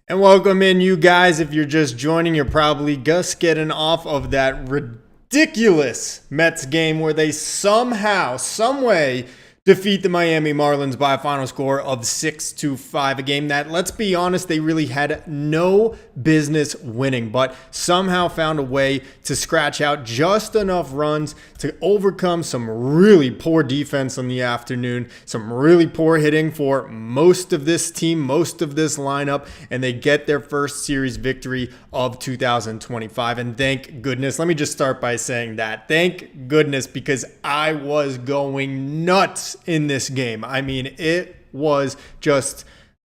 And welcome in, you guys. If you're just joining, you're probably just getting off of that ridiculous Mets game where they somehow, some way, defeat the Miami Marlins by a final score of 6-5. A game that, let's be honest, they really had no business winning, but somehow found a way to scratch out just enough runs to overcome some really poor defense in the afternoon, some really poor hitting for most of this team, most of this lineup, and they get their first series victory of 2025. And thank goodness, let me just start by saying that. Thank goodness, because I was going nuts in this game. I mean, it was just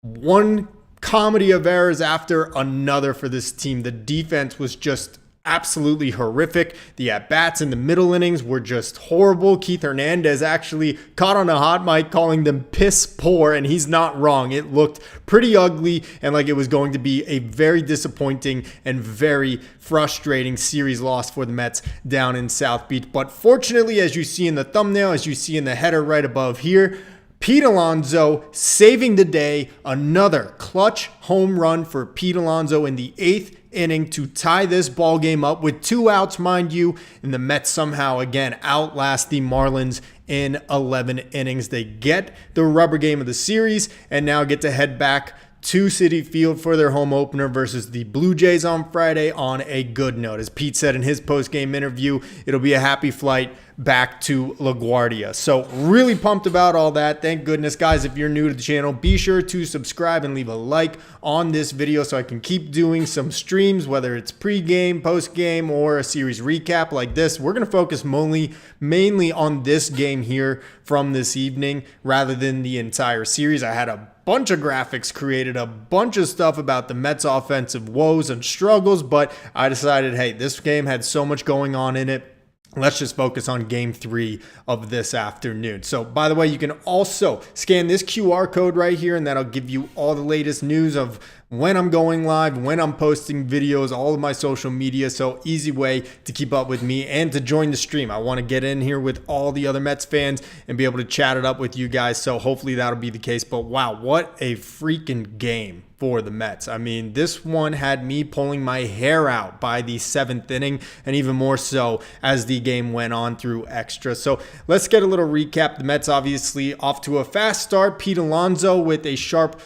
one comedy of errors after another for this team. The defense was just absolutely horrific. The at-bats in the middle innings were just horrible. Keith Hernandez actually caught on a hot mic calling them piss poor, and he's not wrong. It looked pretty ugly and like it was going to be a very disappointing and very frustrating series loss for the Mets down in South Beach. But fortunately, as you see in the thumbnail, as you see in the header right above here, Pete Alonso saving the day. Another clutch home run for Pete Alonso in the 8th inning to tie this ball game up with 2 outs, mind you, and the Mets somehow again outlast the Marlins in 11 innings. They get the rubber game of the series and now get to head back to Citi Field for their home opener versus the Blue Jays on Friday on a good note. As Pete said in his post-game interview, it'll be a happy flight back to LaGuardia. So really pumped about all that. Thank goodness, guys. If you're new to the channel, be sure to subscribe and leave a like on this video so I can keep doing some streams, whether it's pre-game, post-game, or a series recap like this. We're going to focus mainly on this game here from this evening rather than the entire series. I had a bunch of graphics created, a bunch of stuff about the Mets offensive woes and struggles, but I decided, hey, this game had so much going on in it. Let's just focus on game 3 of this afternoon. So, by the way, you can also scan this QR code right here, and that'll give you all the latest news of when I'm going live, when I'm posting videos, all of my social media. So easy way to keep up with me and to join the stream. I want to get in here with all the other Mets fans and be able to chat it up with you guys. So hopefully that'll be the case. But wow, what a freaking game for the Mets. I mean, this one had me pulling my hair out by the 7th inning, and even more so as the game went on through extra. So let's get a little recap. The Mets obviously off to a fast start. Pete Alonso with a sharp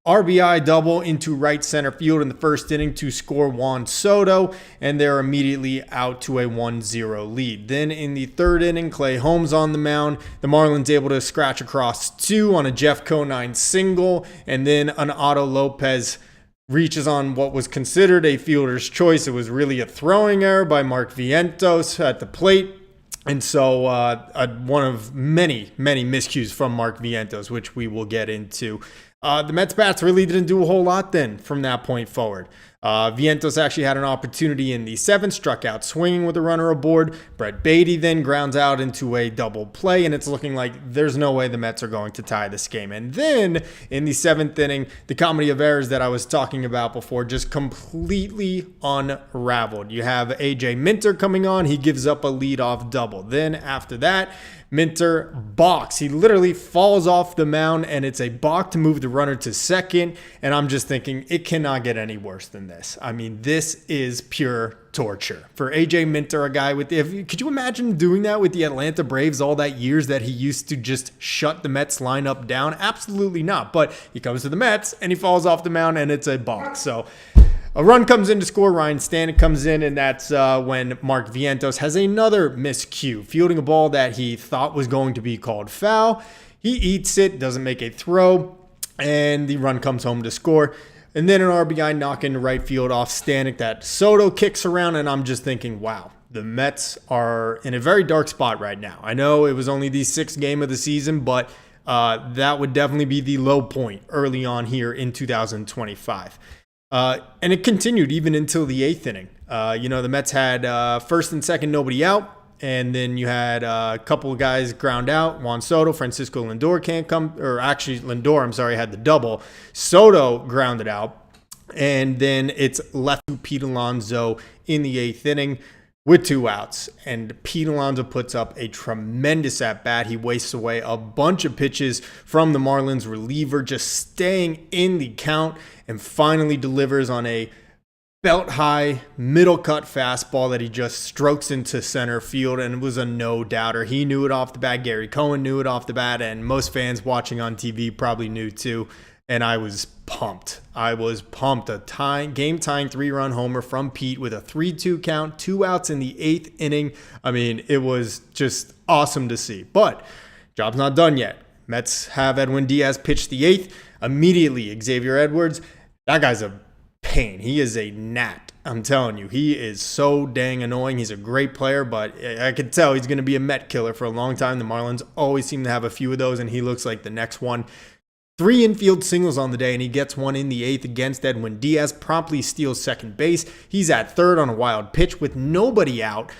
RBI double into right center field in the first inning to score Juan Soto, and they're immediately out to a 1-0 lead. Then in the 3rd inning, Clay Holmes on the mound. The Marlins able to scratch across 2 on a Jeff Conine single, and then an Otto Lopez reaches on what was considered a fielder's choice. It was really a throwing error by Mark Vientos at the plate. And so one of many miscues from Mark Vientos, which we will get into. The Mets bats really didn't do a whole lot then from that point forward. Vientos actually had an opportunity in the 7th, struck out swinging with a runner aboard. Brett Beatty then grounds out into a double play, and it's looking like there's no way the Mets are going to tie this game. And then in the 7th inning, the comedy of errors that I was talking about before just completely unraveled. You have A.J. Minter coming on. He gives up a leadoff double. Then after that, Minter balks. He literally falls off the mound, and it's a balk to move the runner to second. And I'm just thinking, it cannot get any worse than this. I mean, this is pure torture. For AJ Minter, a guy with could you imagine doing that with the Atlanta Braves all that years that he used to just shut the Mets lineup down? Absolutely not. But he comes to the Mets, and he falls off the mound, and it's a balk. So a run comes in to score. Ryan Stanek comes in, and that's when Mark Vientos has another miscue, fielding a ball that he thought was going to be called foul. He eats it, doesn't make a throw, and the run comes home to score. And then an RBI knock into right field off Stanek that Soto kicks around, and I'm just thinking, wow, the Mets are in a very dark spot right now. I know it was only the 6th game of the season, but that would definitely be the low point early on here in 2025. And it continued even until the 8th inning. The Mets had 1st and 2nd, nobody out. And then you had a couple of guys ground out. Juan Soto, Francisco Lindor can't come, or actually Lindor, I'm sorry, had the double. Soto grounded out. And then it's left to Pete Alonso in the 8th inning with 2 outs. And Pete Alonso puts up a tremendous at-bat. He wastes away a bunch of pitches from the Marlins reliever, just staying in the count, and finally delivers on a belt-high, middle-cut fastball that he just strokes into center field, and it was a no-doubter. He knew it off the bat. Gary Cohen knew it off the bat, and most fans watching on TV probably knew too. And I was pumped. A game-tying 3-run homer from Pete with a 3-2 count, 2 outs in the 8th inning. I mean, it was just awesome to see. But job's not done yet. Mets have Edwin Diaz pitch the 8th. Immediately, Xavier Edwards, that guy's a pain. He is a gnat. I'm telling you, he is so dang annoying. He's a great player, but I could tell he's going to be a Met killer for a long time. The Marlins always seem to have a few of those, and he looks like the next one. 3 infield singles on the day, and he gets one in the 8th against Edwin Diaz, promptly steals second base. He's at third on a wild pitch with nobody out,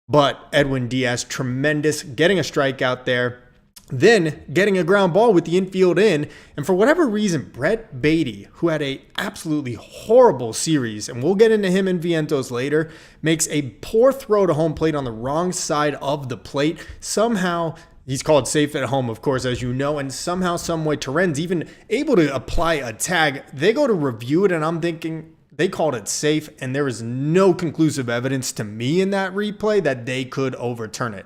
but Edwin Diaz, tremendous, getting a strikeout there, then getting a ground ball with the infield in. And for whatever reason, Brett Baty, who had a absolutely horrible series, and we'll get into him and Vientos later, makes a poor throw to home plate on the wrong side of the plate. Somehow, he's called safe at home, of course, as you know, and somehow, someway, Terren's even able to apply a tag. They go to review it, and I'm thinking they called it safe, and there is no conclusive evidence to me in that replay that they could overturn it.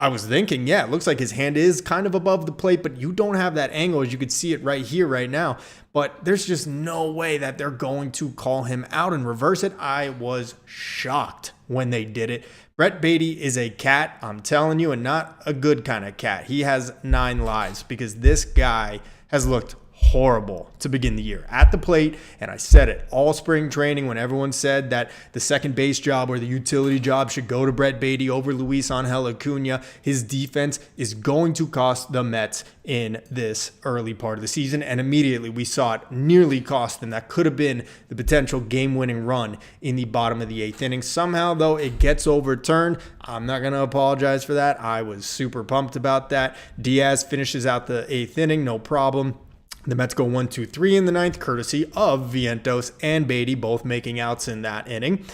I was thinking, yeah, it looks like his hand is kind of above the plate, but you don't have that angle, as you could see it right here, right now. But there's just no way that they're going to call him out and reverse it. I was shocked when they did it. Brett Baty is a cat, I'm telling you, and not a good kind of cat. He has 9 lives because this guy has looked horrible to begin the year at the plate. And I said it all spring training when everyone said that the second base job or the utility job should go to Brett Baty over Luis Angel Acuna. His defense is going to cost the Mets in this early part of the season. And immediately we saw it nearly cost them. That could have been the potential game-winning run in the bottom of the 8th inning. Somehow, though, it gets overturned. I'm not going to apologize for that. I was super pumped about that. Diaz finishes out the 8th inning, no problem. The Mets go 1-2-3 in the 9th, courtesy of Vientos and Baty, both making outs in that inning.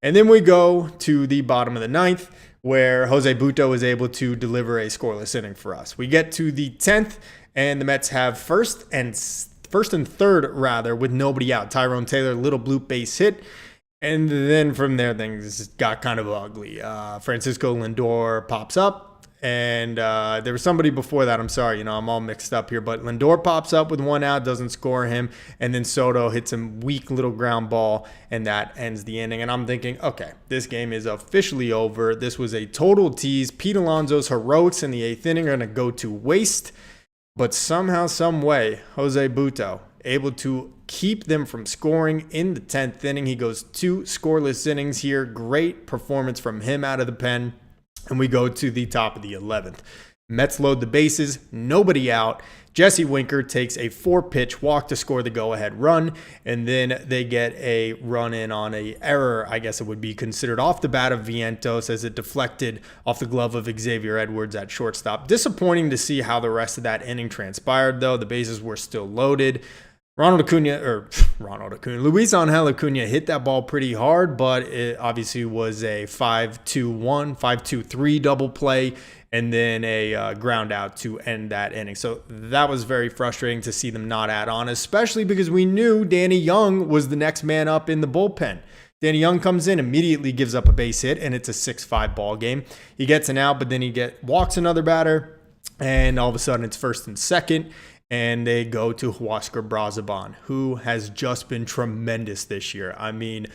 And then we go to the bottom of the 9th, where Jose Butto is able to deliver a scoreless inning for us. We get to the 10th, and the Mets have first and third, with nobody out. Tyrone Taylor, little bloop base hit. And then from there, things got kind of ugly. Francisco Lindor pops up. And there was somebody before that. I'm sorry, I'm all mixed up here. But Lindor pops up with 1 out, doesn't score him. And then Soto hits a weak little ground ball, and that ends the inning. And I'm thinking, okay, this game is officially over. This was a total tease. Pete Alonso's heroics in the 8th inning are going to go to waste. But somehow, some way, Jose Butto able to keep them from scoring in the 10th inning. He goes 2 scoreless innings here. Great performance from him out of the pen. And we go to the top of the 11th. Mets load the bases, nobody out. Jesse Winker takes a 4-pitch walk to score the go-ahead run, and then they get a run in on an error, I guess it would be considered, off the bat of Vientos as it deflected off the glove of Xavier Edwards at shortstop. Disappointing to see how the rest of that inning transpired, though. The bases were still loaded. Luis Angel Acuna hit that ball pretty hard, but it obviously was a 5-2-1, 5-2-3 double play, and then a ground out to end that inning. So that was very frustrating to see them not add on, especially because we knew Danny Young was the next man up in the bullpen. Danny Young comes in, immediately gives up a base hit, and it's a 6-5 ball game. He gets an out, but then he walks another batter, and all of a sudden it's first and second. And they go to Huáscar Brazoban, who has just been tremendous this year. I mean,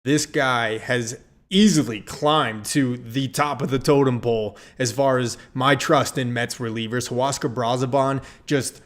this guy has easily climbed to the top of the totem pole as far as my trust in Mets relievers. Huáscar Brazoban, just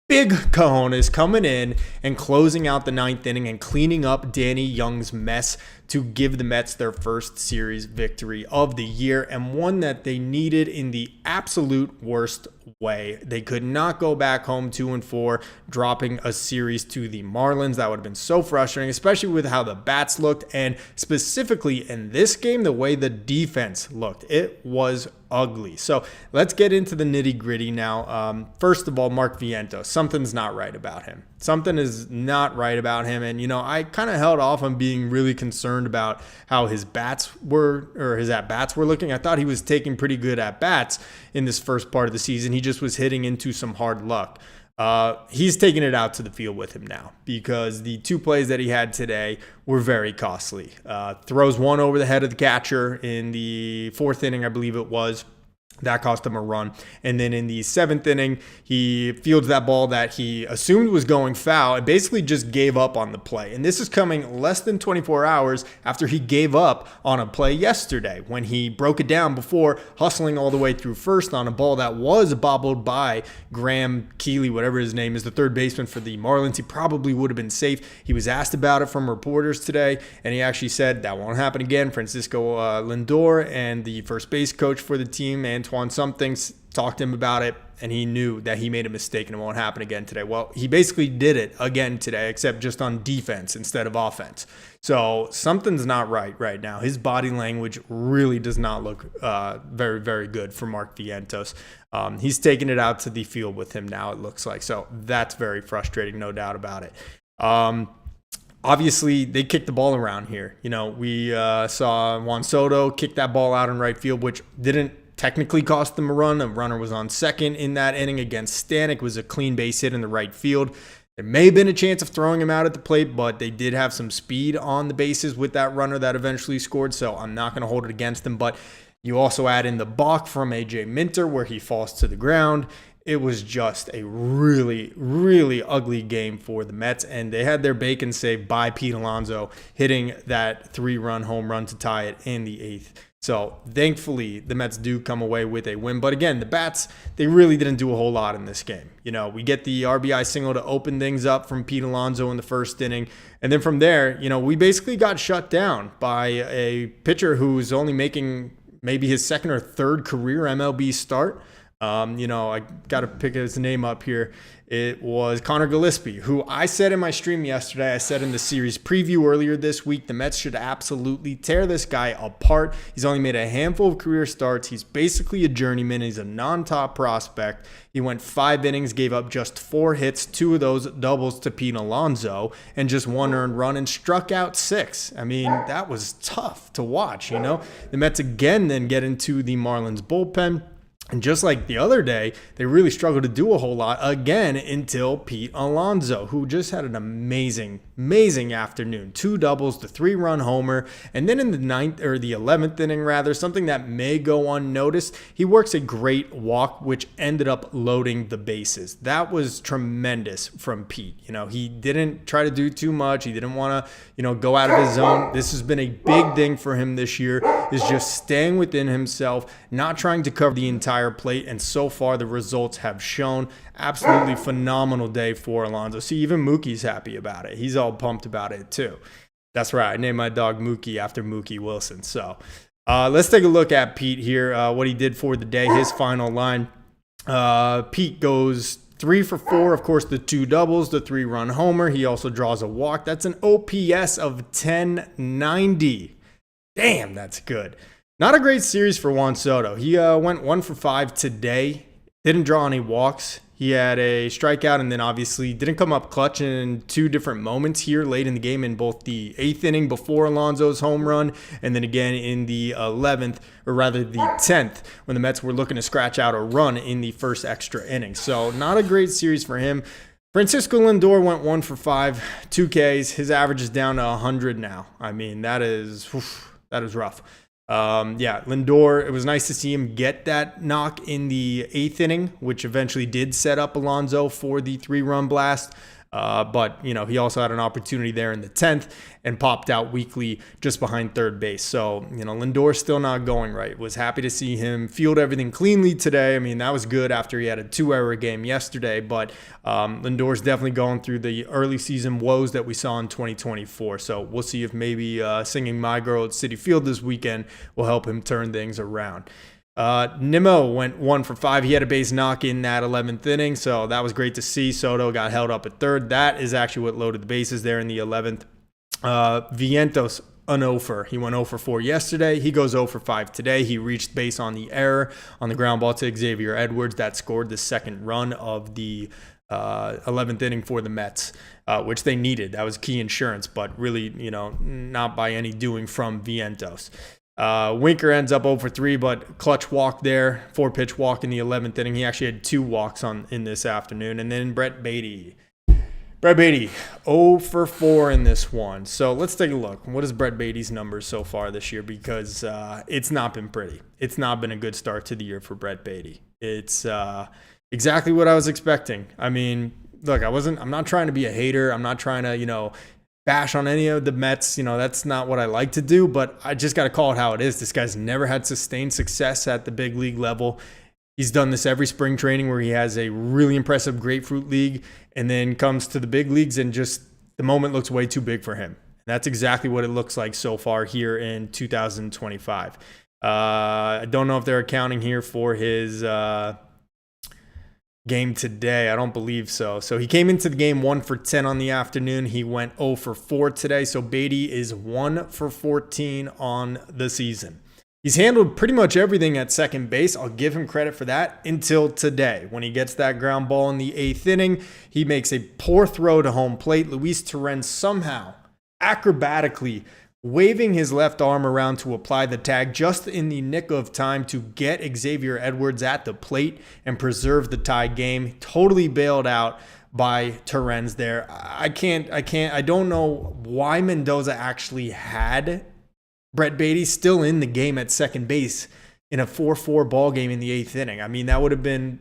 big cojones coming in and closing out the 9th inning and cleaning up Danny Young's mess to give the Mets their first series victory of the year, and one that they needed in the absolute worst way. They could not go back home 2-4, dropping a series to the Marlins. That would have been so frustrating, especially with how the bats looked, and specifically in this game, the way the defense looked. It was ugly. So let's get into the nitty gritty now. First of all, Mark Vientos, something's not right about him. Something is not right about him. And, I kind of held off on being really concerned concerned about how his bats were, or his at-bats were looking. I thought he was taking pretty good at-bats in this first part of the season. He just was hitting into some hard luck. He's taking it out to the field with him now because the two plays that he had today were very costly. Throws one over the head of the catcher in the fourth inning, I believe it was. That cost him a run. And then in the seventh inning, he fields that ball that he assumed was going foul and basically just gave up on the play. And this is coming less than 24 hours after he gave up on a play yesterday when he broke it down before hustling all the way through first on a ball that was bobbled by Graham Keeley, whatever his name is, the third baseman for the Marlins. He probably would have been safe. He was asked about it from reporters today, and he actually said that won't happen again. Francisco Lindor and the first base coach for the team, Antoine something, talked to him about it, and he knew that he made a mistake and it won't happen again today. Well, he basically did it again today, except just on defense instead of offense. So something's not right now. His body language really does not look very, very good for Mark Vientos. He's taking it out to the field with him now, it looks like. So that's very frustrating, no doubt about it. Obviously, they kicked the ball around here. You know, we saw Juan Soto kick that ball out in right field, which didn't technically cost them a run. A runner was on second in that inning against Stanek. It was a clean base hit in the right field. There may have been a chance of throwing him out at the plate, but they did have some speed on the bases with that runner that eventually scored, so I'm not going to hold it against them. But you also add in the balk from A.J. Minter where he falls to the ground. It was just a really, really ugly game for the Mets, and they had their bacon saved by Pete Alonso hitting that 3-run home run to tie it in the 8th. So thankfully, the Mets do come away with a win. But again, the Bats, they really didn't do a whole lot in this game. You know, we get the RBI single to open things up from Pete Alonso in the first inning. And then from there, you know, we basically got shut down by a pitcher who's only making maybe his second or third career MLB start. You know, I got to pick his name up here. It was Connor Gillespie, who I said in my stream yesterday, I said in the series preview earlier this week, the Mets should absolutely tear this guy apart. He's only made a handful of career starts. He's basically a journeyman. He's a non-top prospect. He went 5 innings, gave up just 4 hits, 2 of those doubles to Pete Alonso, and just 1 earned run and struck out 6. I mean, that was tough to watch, you know. The Mets again then get into the Marlins bullpen. And just like the other day, they really struggled to do a whole lot again until Pete Alonso, who just had an amazing afternoon. 2 doubles, the 3-run homer, and then in the 11th inning rather, something that may go unnoticed, he works a great walk, which ended up loading the bases. That was tremendous from Pete. You know, he didn't try to do too much. He didn't want to, you know, go out of his zone. This has been a big thing for him this year, is just staying within himself, not trying to cover the entire plate, and so far the results have shown. Absolutely phenomenal day for Alonso. See, even Mookie's happy about it. He's all pumped about it too. That's right, I named my dog Mookie after Mookie Wilson. So let's take a look at Pete here, what he did for the day, his final line. Pete goes 3 for 4, of course, the 2 doubles, the 3-run homer. He also draws a walk. That's an OPS of 1090. Damn, that's good. Not a great series for Juan Soto. He went 1 for 5 today. Didn't draw any walks. He had a strikeout and then obviously didn't come up clutch in 2 different moments here late in the game, in both the 8th inning before Alonso's home run and then again in the 11th, or rather the 10th, when the Mets were looking to scratch out a run in the first extra inning. So not a great series for him. Francisco Lindor went 1 for 5, 2 Ks. His average is down to 100 now. I mean, that is rough. Lindor, it was nice to see him get that knock in the 8th inning, which eventually did set up Alonso for the 3-run blast. But, you know, he also had an opportunity there in the 10th and popped out weakly just behind third base. So, you know, Lindor's still not going right. Was happy to see him field everything cleanly today. I mean, that was good after he had a 2-error game yesterday. But Lindor's definitely going through the early season woes that we saw in 2024. So we'll see if maybe singing My Girl at Citi Field this weekend will help him turn things around. Nimmo went 1 for 5. He had a base knock in that 11th inning, so that was great to see. Soto got held up at third. That is actually what loaded the bases there in the 11th. Vientos, an 0 for. He went 0 for 4 yesterday. He goes 0 for 5 today. He reached base on the error on the ground ball to Xavier Edwards that scored the second run of the 11th inning for the Mets, which they needed. That was key insurance, but really, not by any doing from Vientos. Winker ends up 0 for 3, but clutch walk there, 4-pitch walk in the 11th inning. He actually had 2 walks in this afternoon. And then Brett Baty, 0 for 4 in this one. So let's take a look. What is Brett Baty's numbers so far this year? Because it's not been pretty. It's not been a good start to the year for Brett Baty. It's exactly what I was expecting. I mean, look, I'm not trying to be a hater. I'm not trying to, bash on any of the Mets. That's not what I like to do, but I just got to call it how it is. This guy's never had sustained success at the big league level. He's done this every spring training where he has a really impressive grapefruit league and then comes to the big leagues and just the moment looks way too big for him. And that's exactly what it looks like so far here in 2025. I don't know if they're accounting here for his game today. I don't believe so. So he came into the game 1 for 10 on the afternoon. He went 0 for 4 today. So Baty is 1 for 14 on the season. He's handled pretty much everything at second base. I'll give him credit for that until today. When he gets that ground ball in the 8th inning, he makes a poor throw to home plate. Luis Torrens somehow, acrobatically, waving his left arm around to apply the tag just in the nick of time to get Xavier Edwards at the plate and preserve the tie game. Totally bailed out by Torrens there. I don't know why Mendoza actually had Brett Baty still in the game at second base in a 4-4 ball game in the 8th inning. I mean, that would have been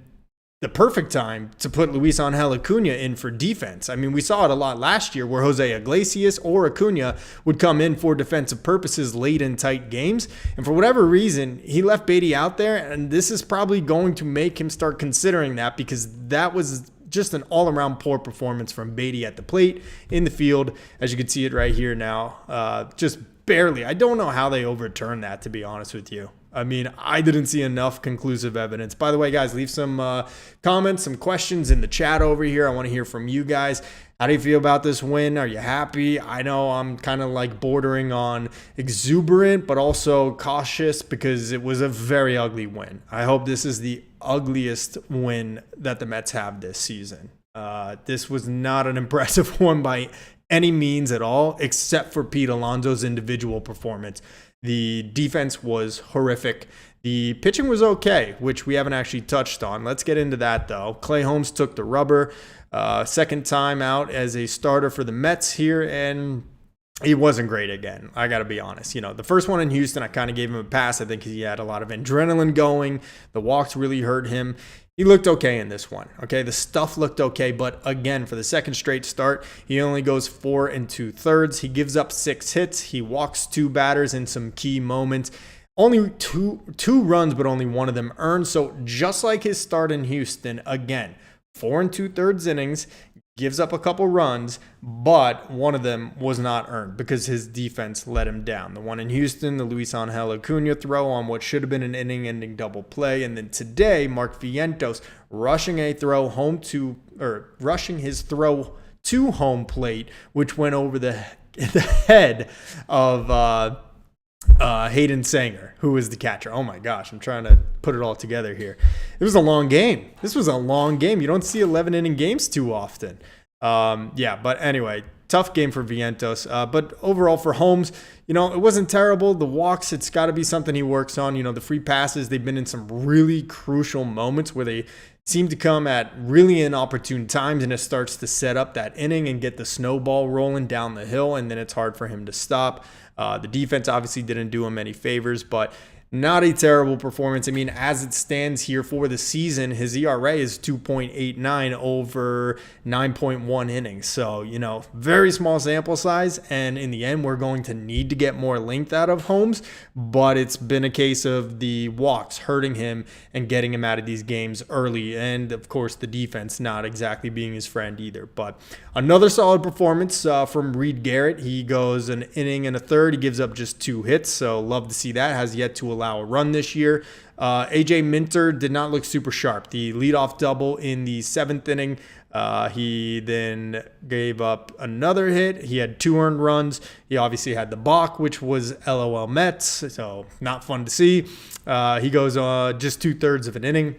the perfect time to put Luis Angel Acuna in for defense. I mean, we saw it a lot last year where Jose Iglesias or Acuna would come in for defensive purposes late in tight games. And for whatever reason, he left Baty out there, and this is probably going to make him start considering that because that was just an all-around poor performance from Baty at the plate, in the field, as you can see it right here now. Just barely. I don't know how they overturned that, to be honest with you. I mean, I didn't see enough conclusive evidence. By the way, guys, leave some comments, some questions in the chat over here. I want to hear from you guys. How do you feel about this win? Are you happy? I know I'm kind of like bordering on exuberant, but also cautious because it was a very ugly win. I hope this is the ugliest win that the Mets have this season. This was not an impressive one by any means at all, except for Pete Alonso's individual performance. The defense was horrific. The pitching was okay, which we haven't actually touched on. Let's get into that, though. Clay Holmes took the rubber. Second time out as a starter for the Mets here, and he wasn't great again. I got to be honest. The first one in Houston, I kind of gave him a pass. I think he had a lot of adrenaline going. The walks really hurt him. He looked okay in this one. Okay, the stuff looked okay, but again, for the second straight start, he only goes 4 2/3. He gives up 6 hits. He walks 2 batters in some key moments. Only two runs, but only one of them earned. So just like his start in Houston, again, 4 2/3 innings, gives up a couple runs, but one of them was not earned because his defense let him down. The one in Houston, the Luis Angel Acuna throw on what should have been an inning-ending double play. And then today, Mark Vientos rushing his throw to home plate, which went over the head of Hayden Sanger, who was the catcher. Oh my gosh, I'm trying to put it all together here. It was a long game. This was a long game. You don't see 11-inning games too often. But anyway, tough game for Vientos. But overall for Holmes, it wasn't terrible. The walks, it's got to be something he works on. The free passes, they've been in some really crucial moments where they seem to come at really inopportune times, and it starts to set up that inning and get the snowball rolling down the hill, and then it's hard for him to stop. The defense obviously didn't do him any favors, but not a terrible performance. I mean, as it stands here for the season, his ERA is 2.89 over 9.1 innings. So, very small sample size. And in the end, we're going to need to get more length out of Holmes. But it's been a case of the walks hurting him and getting him out of these games early. And, of course, the defense not exactly being his friend either. But another solid performance from Reed Garrett. He goes an inning and a third. He gives up just 2 hits. So love to see that. Has yet to allow a run this year. AJ Minter did not look super sharp. The leadoff double in the 7th inning. He then gave up another hit. He had 2 earned runs. He obviously had the balk, which was LOL Mets, so not fun to see. He goes just 2/3 of an inning.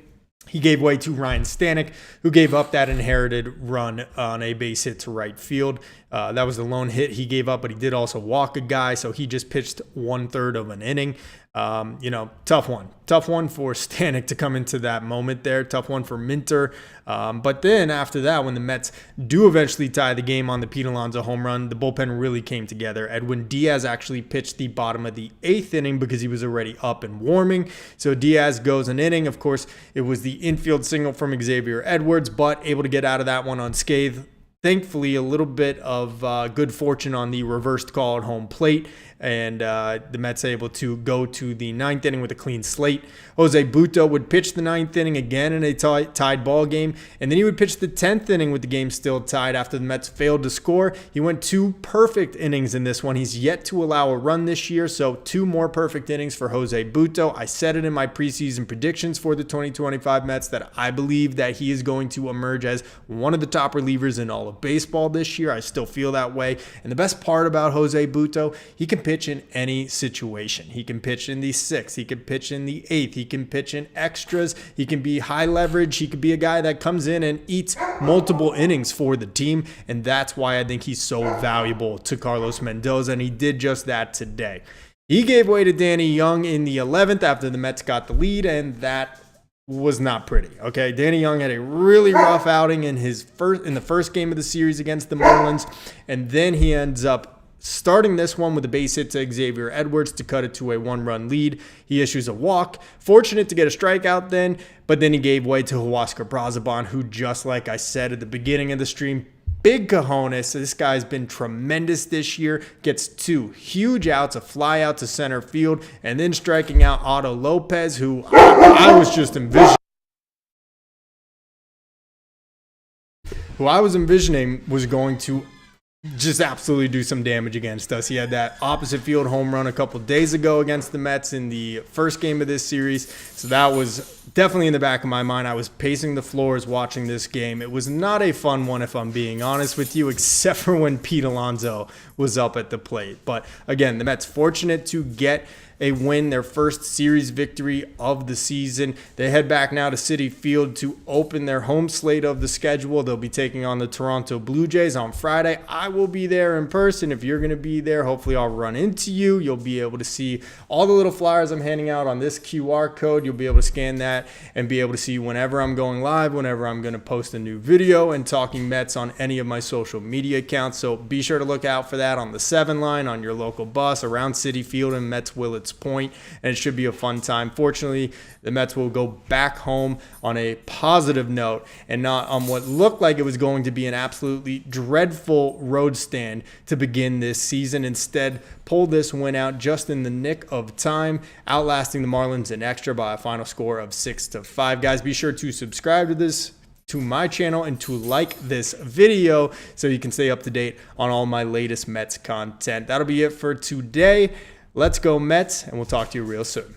He gave way to Ryan Stanek, who gave up that inherited run on a base hit to right field. That was the lone hit he gave up, but he did also walk a guy, so he just pitched 1/3 of an inning. Tough one for Stanek to come into that moment there. Tough one for Minter. But then after that, when the Mets do eventually tie the game on the Pete Alonso home run, the bullpen really came together. Edwin Diaz actually pitched the bottom of the 8th inning because he was already up and warming. So Diaz goes an inning. Of course, it was the infield single from Xavier Edwards, but able to get out of that one unscathed. Thankfully, a little bit of good fortune on the reversed call at home plate, and the Mets able to go to the 9th inning with a clean slate. Jose Butto would pitch the 9th inning again in a tied ball game, and then he would pitch the 10th inning with the game still tied after the Mets failed to score. He went 2 perfect innings in this one. He's yet to allow a run this year, so 2 more perfect innings for Jose Butto. I said it in my preseason predictions for the 2025 Mets that I believe that he is going to emerge as one of the top relievers in all of baseball this year. I still feel that way. And the best part about Jose Butto, he can pitch in any situation. He can pitch in the 6th. He can pitch in the 8th. He can pitch in extras. He can be high leverage. He could be a guy that comes in and eats multiple innings for the team. And that's why I think he's so valuable to Carlos Mendoza. And he did just that today. He gave way to Danny Young in the 11th after the Mets got the lead, and that was not pretty. Okay, Danny Young had a really rough outing in the first game of the series against the Marlins, and then he ends up starting this one with a base hit to Xavier Edwards to cut it to a 1-run lead. He issues a walk, fortunate to get a strikeout then, but then he gave way to Huascar Brazoban, who, just like I said at the beginning of the stream, big cojones. This guy's been tremendous this year. Gets 2 huge outs, a fly out to center field, and then striking out Otto Lopez, who I was just envisioning was going to just absolutely do some damage against us. He had that opposite field home run a couple days ago against the Mets in the first game of this series. So that was definitely in the back of my mind. I was pacing the floors watching this game. It was not a fun one, if I'm being honest with you, except for when Pete Alonso was up at the plate. But again, the Mets fortunate to get a win, their first series victory of the season. They head back now to Citi Field to open their home slate of the schedule. They'll be taking on the Toronto Blue Jays on Friday. I will be there in person. If you're going to be there, hopefully I'll run into you. You'll be able to see all the little flyers I'm handing out on this QR code. You'll be able to scan that and be able to see whenever I'm going live, whenever I'm going to post a new video and talking Mets on any of my social media accounts. So be sure to look out for that on the 7 line, on your local bus, around Citi Field and Mets Willets Point, and it should be a fun time. Fortunately, the Mets will go back home on a positive note and not on what looked like it was going to be an absolutely dreadful road stand to begin this season. Instead, pull this win out just in the nick of time, outlasting the Marlins in extra by a final score of 6-5. Guys, be sure to subscribe to my channel and to like this video so you can stay up to date on all my latest Mets content. That'll be it for today. Let's go Mets, and we'll talk to you real soon.